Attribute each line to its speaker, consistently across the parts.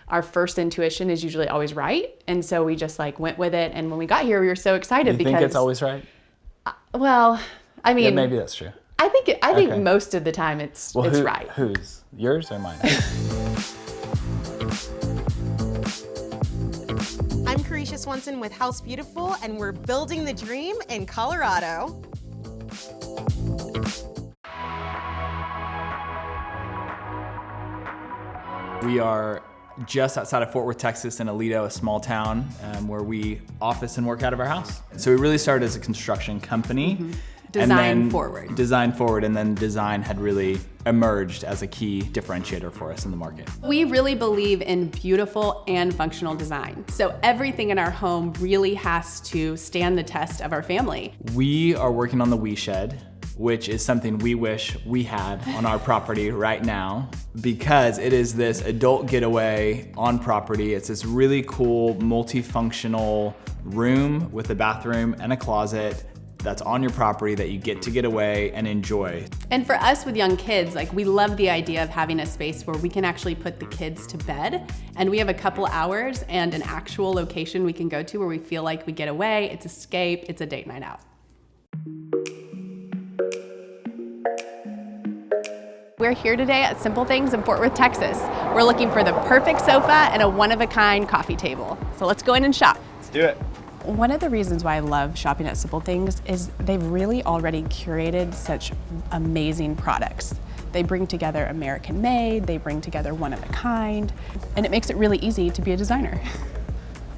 Speaker 1: our first intuition is usually always right. And so we just like went with it. And when we got here, we were so excited
Speaker 2: You think it's always right?
Speaker 1: Well, I mean,
Speaker 2: Yeah, maybe that's true.
Speaker 1: I think
Speaker 2: Okay.
Speaker 1: most of the time it's right.
Speaker 2: Whose? Yours or mine?
Speaker 3: I'm Carisha Swenson with House Beautiful, and we're building the dream in Colorado.
Speaker 2: We are just outside of Fort Worth, Texas in Aledo, a small town where we office and work out of our house. So we really started as a construction company.
Speaker 1: Design forward.
Speaker 2: Design forward, and then design had really emerged as a key differentiator for us in the market.
Speaker 1: We really believe in beautiful and functional design. So everything in our home really has to stand the test of our family.
Speaker 2: We are working on the WeShed, which is something we wish we had on our property right now, because it is this adult getaway on property. It's this really cool multifunctional room with a bathroom and a closet that's on your property that you get away and enjoy.
Speaker 1: And for us with young kids, like we love the idea of having a space where we can actually put the kids to bed, and we have a couple hours and an actual location we can go to where we feel like we get away, it's escape, it's a date night out. We're here today at Simple Things in Fort Worth, Texas. We're looking for the perfect sofa and a one-of-a-kind coffee table. So let's go in and shop.
Speaker 2: Let's do it.
Speaker 1: One of the reasons why I love shopping at Simple Things is they've really already curated such amazing products. They bring together American made, they bring together one of a kind, and it makes it really easy to be a designer.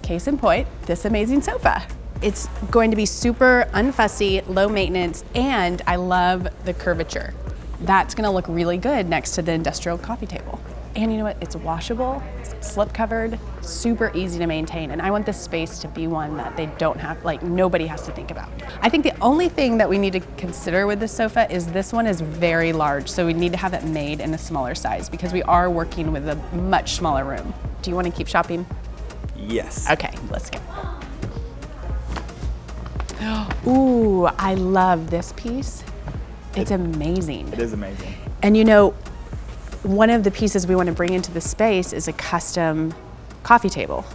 Speaker 1: Case in point, this amazing sofa. It's going to be super unfussy, low maintenance, and I love the curvature. That's gonna look really good next to the industrial coffee table. And you know what, it's washable, slip covered, super easy to maintain. And I want this space to be one that they don't have, like nobody has to think about. I think the only thing that we need to consider with this sofa is this one is very large. So we need to have it made in a smaller size because we are working with a much smaller room. Do you want to keep shopping?
Speaker 2: Yes.
Speaker 1: Okay, let's go. Ooh, I love this piece. It's amazing.
Speaker 2: It is amazing.
Speaker 1: And you know, one of the pieces we want to bring into the space is a custom coffee table.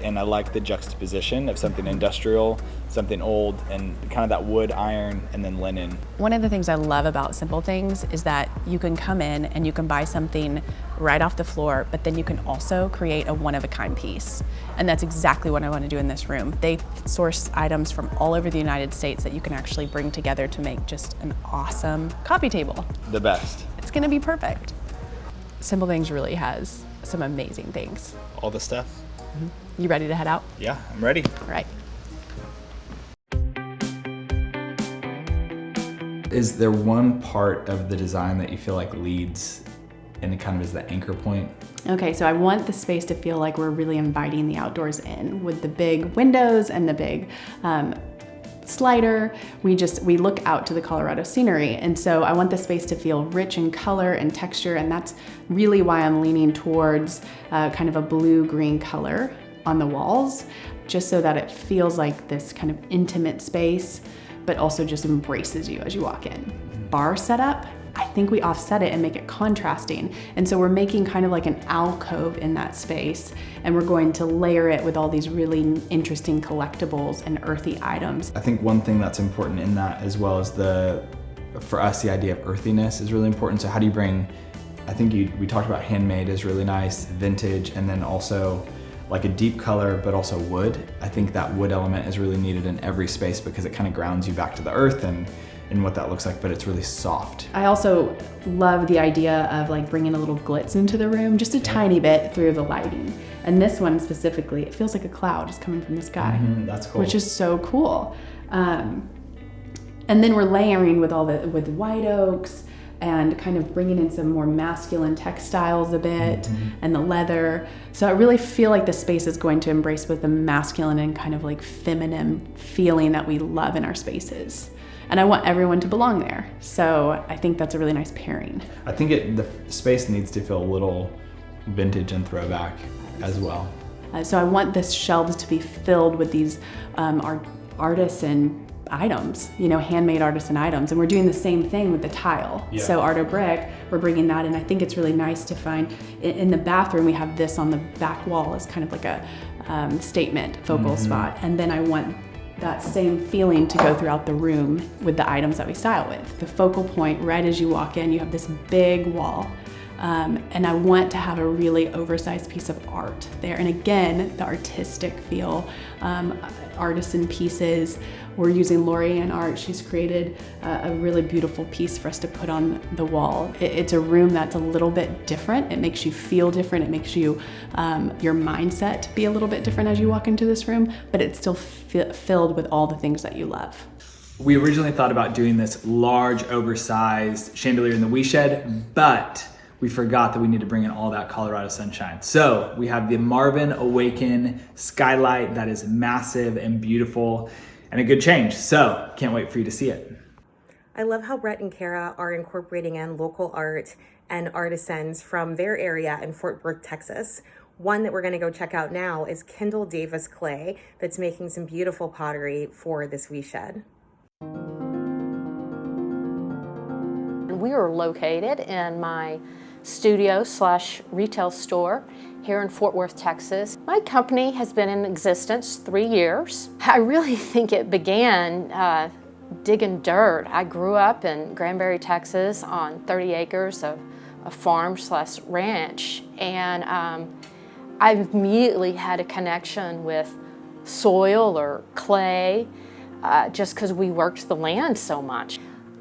Speaker 2: And I like the juxtaposition of something industrial, something old, and kind of that wood, iron, and then linen.
Speaker 1: One of the things I love about Simple Things is that you can come in and you can buy something right off the floor, but then you can also create a one-of-a-kind piece. And that's exactly what I want to do in this room. They source items from all over the United States that you can actually bring together to make just an awesome coffee table.
Speaker 2: The best.
Speaker 1: It's going to be perfect. Simple Things really has some amazing things.
Speaker 2: All the stuff.
Speaker 1: You ready to head out?
Speaker 2: Yeah, I'm ready.
Speaker 1: All right.
Speaker 2: Is there one part of the design that you feel like leads and it kind of is the anchor point?
Speaker 1: Okay, so I want the space to feel like we're really inviting the outdoors in with the big windows and the big slider. We look out to the Colorado scenery. And so I want the space to feel rich in color and texture. And that's really why I'm leaning towards kind of a blue-green color on the walls, just so that it feels like this kind of intimate space, but also just embraces you as you walk in. Bar setup, I think we offset it and make it contrasting. And so we're making kind of like an alcove in that space, and we're going to layer it with all these really interesting collectibles and earthy items.
Speaker 2: I think one thing that's important in that, as well as for us, the idea of earthiness is really important. So how do you bring, I think we talked about handmade is really nice, vintage, and then also like a deep color, but also wood. I think that wood element is really needed in every space because it kind of grounds you back to the earth and what that looks like, but it's really soft.
Speaker 1: I also love the idea of like bringing a little glitz into the room, just a tiny bit through the lighting. And this one specifically, it feels like a cloud is coming from the sky.
Speaker 2: That's cool.
Speaker 1: Which is so cool. And then we're layering with with white oaks and kind of bringing in some more masculine textiles a bit and the leather. So I really feel like the space is going to embrace both the masculine and kind of like feminine feeling that we love in our spaces. And I want everyone to belong there. So I think that's a really nice pairing.
Speaker 2: I think the space needs to feel a little vintage and throwback as well.
Speaker 1: So I want this shelves to be filled with these artists and items, you know, handmade artisan items, and we're doing the same thing with the tile.
Speaker 2: Yeah.
Speaker 1: So Art of Brick, we're bringing that in. I think it's really nice to find, in the bathroom, we have this on the back wall as kind of like a statement focal spot, and then I want that same feeling to go throughout the room with the items that we style with. The focal point, right as you walk in, you have this big wall. And I want to have a really oversized piece of art there. And again, the artistic feel, artisan pieces. We're using Lorianne art. She's created a really beautiful piece for us to put on the wall. It's a room that's a little bit different. It makes you feel different. It makes you, your mindset be a little bit different as you walk into this room, but it's still filled with all the things that you love.
Speaker 4: We originally thought about doing this large, oversized chandelier in the WeShed, but we forgot that we need to bring in all that Colorado sunshine. So we have the Marvin Awaken skylight that is massive and beautiful and a good change. So can't wait for you to see it.
Speaker 3: I love how Brett and Kara are incorporating in local art and artisans from their area in Fort Worth, Texas. One that we're going to go check out now is Kendall Davis Clay that's making some beautiful pottery for this WeShed.
Speaker 5: We are located in my studio/retail store here in Fort Worth, Texas. My company has been in existence 3 years. I really think it began digging dirt. I grew up in Granbury, Texas on 30 acres of a farm/ranch, and I immediately had a connection with soil or clay just because we worked the land so much.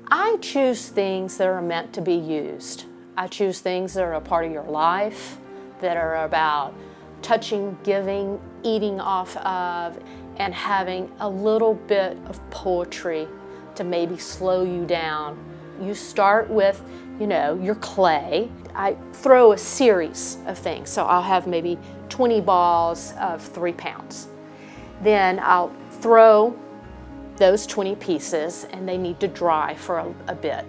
Speaker 5: I choose things that are meant to be used. I choose things that are a part of your life, that are about touching, giving, eating off of, and having a little bit of poetry to maybe slow you down. You start with, you know, your clay. I throw a series of things. So I'll have maybe 20 balls of 3 pounds. Then I'll throw those 20 pieces, and they need to dry for a bit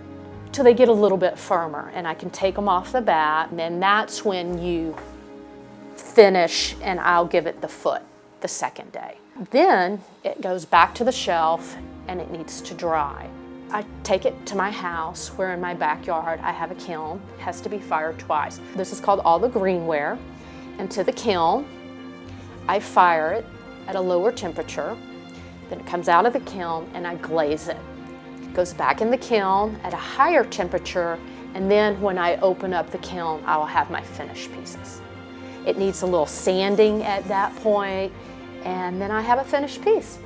Speaker 5: till they get a little bit firmer, and I can take them off the bat, and then that's when you finish, and I'll give it the foot the second day. Then it goes back to the shelf and it needs to dry. I take it to my house where in my backyard I have a kiln. It has to be fired twice. This is called all the greenware. And to the kiln, I fire it at a lower temperature. Then it comes out of the kiln and I glaze it. It goes back in the kiln at a higher temperature, and then when I open up the kiln, I will have my finished pieces. It needs a little sanding at that point, and then I have a finished piece.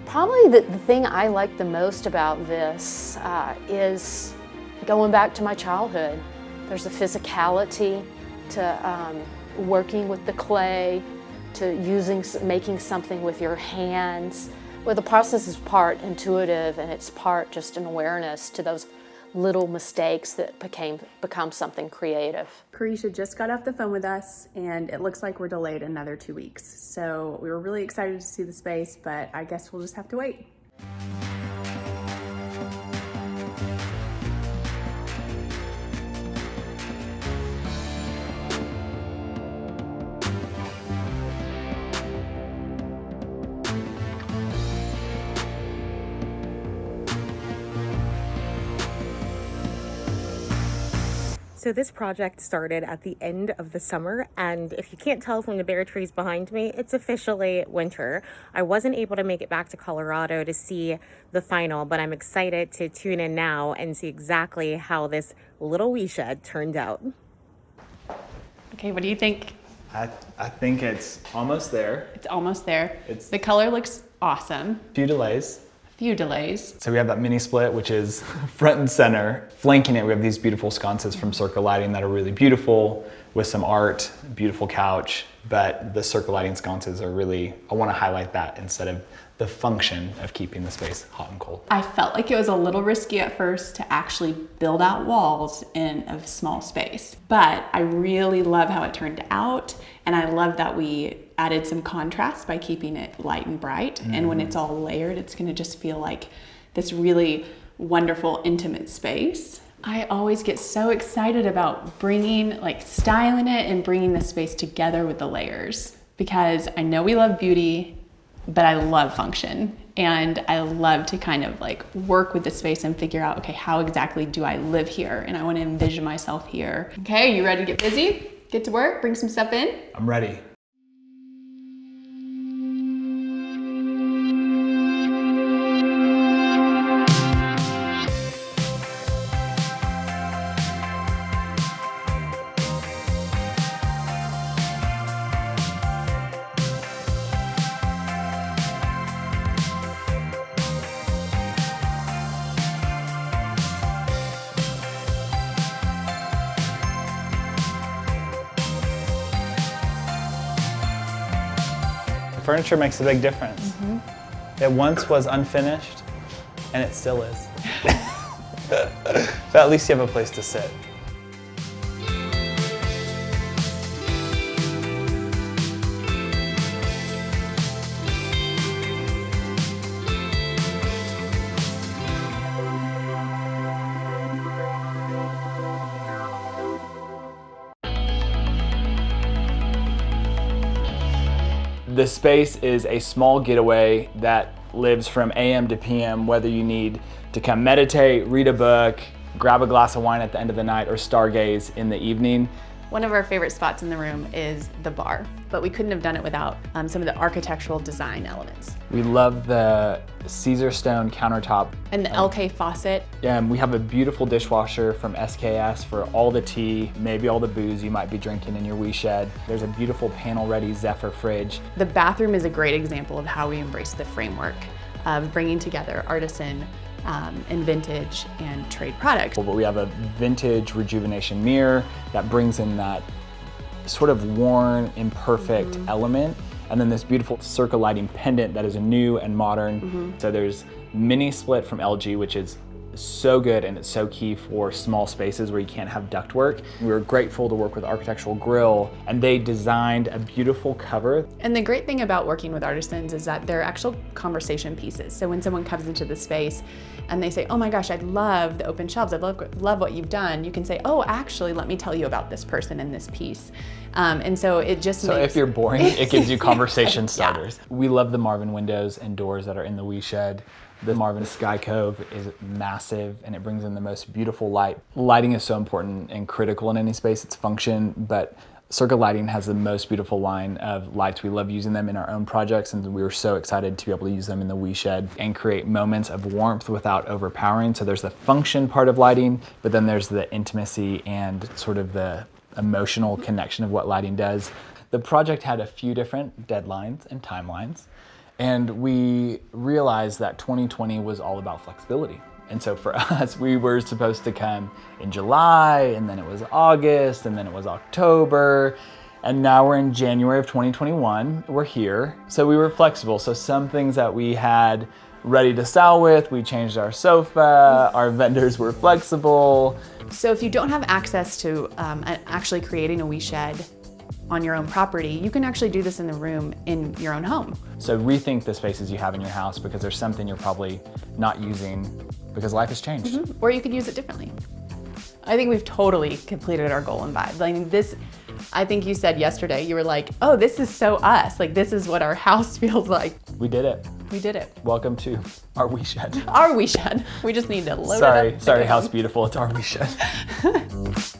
Speaker 5: Probably the thing I like the most about this is going back to my childhood. There's a physicality to working with the clay, to making something with your hands, where the process is part intuitive and it's part just an awareness to those little mistakes that become something creative.
Speaker 1: Carisha just got off the phone with us, and it looks like we're delayed another 2 weeks. So we were really excited to see the space, but I guess we'll just have to wait.
Speaker 3: So this project started at the end of the summer, and if you can't tell from the bare trees behind me, it's officially winter. I wasn't able to make it back to Colorado to see the final, but I'm excited to tune in now and see exactly how this little WeShed turned out.
Speaker 1: Okay, what do you think?
Speaker 2: I think it's almost there.
Speaker 1: It's almost there. The color looks awesome.
Speaker 2: Few delays.
Speaker 1: Few delays.
Speaker 2: So we have that mini split, which is front and center. Flanking it, we have these beautiful sconces from Circle Lighting that are really beautiful with some art, beautiful couch, but the Circle Lighting sconces are really, I want to highlight that instead of the function of keeping the space hot and cold.
Speaker 1: I felt like it was a little risky at first to actually build out walls in a small space, but I really love how it turned out, and I love that we added some contrast by keeping it light and bright, and when it's all layered, it's going to just feel like this really wonderful, intimate space. I always get so excited about styling it and bringing the space together with the layers, because I know we love beauty, but I love function. And I love to kind of like work with the space and figure out, okay, how exactly do I live here? And I want to envision myself here. Okay, you ready to get busy? Get to work, bring some stuff in?
Speaker 2: I'm ready.
Speaker 6: Furniture makes a big difference. It once was unfinished, and it still is. But at least you have a place to sit.
Speaker 4: The space is a small getaway that lives from AM to PM, whether you need to come meditate, read a book, grab a glass of wine at the end of the night, or stargaze in the evening.
Speaker 1: One of our favorite spots in the room is the bar, but we couldn't have done it without some of the architectural design elements.
Speaker 4: We love the Caesar stone countertop.
Speaker 1: And the LK faucet.
Speaker 4: We have a beautiful dishwasher from SKS for all the tea, maybe all the booze you might be drinking in your WeShed. There's a beautiful panel-ready Zephyr fridge.
Speaker 1: The bathroom is a great example of how we embrace the framework of bringing together artisan and vintage and trade products.
Speaker 4: But we have a vintage rejuvenation mirror that brings in that sort of worn, imperfect element. And then this beautiful circle lighting pendant that is new and modern. So there's mini split from LG, which is so good and it's so key for small spaces where you can't have ductwork. We were grateful to work with Architectural Grill, and they designed a beautiful cover.
Speaker 1: And the great thing about working with artisans is that they're actual conversation pieces. So when someone comes into the space and they say, oh my gosh, I love the open shelves, I love what you've done, you can say, oh, actually, let me tell you about this person and this piece. And so it just
Speaker 4: So
Speaker 1: makes...
Speaker 4: if you're boring, it gives you conversation starters. We love the Marvin windows and doors that are in the WeShed. The Marvin Sky Cove is massive and it brings in the most beautiful light. Lighting is so important and critical in any space, it's function, but Circle Lighting has the most beautiful line of lights. We love using them in our own projects, and we were so excited to be able to use them in the WeShed and create moments of warmth without overpowering. So there's the function part of lighting, but then there's the intimacy and sort of the emotional connection of what lighting does. The project had a few different deadlines and timelines, and we realized that 2020 was all about flexibility. And so for us, we were supposed to come in July, and then it was August, and then it was October, and now we're in January of 2021. We're here. So we were flexible. So some things that we had ready to sell with, we changed our sofa, our vendors were flexible.
Speaker 1: So if you don't have access to actually creating a WeShed on your own property, you can actually do this in the room in your own home.
Speaker 4: So rethink the spaces you have in your house, because there's something you're probably not using because life has changed.
Speaker 1: Or you could use it differently. I think we've totally completed our goal and vibe. Like this, I think you said yesterday, you were like, oh, this is so us. Like this is what our house feels like.
Speaker 4: We did it.
Speaker 1: We did it.
Speaker 4: Welcome to our WeShed.
Speaker 1: Our WeShed. We just need to load it up.
Speaker 4: Sorry, House Beautiful, it's our WeShed.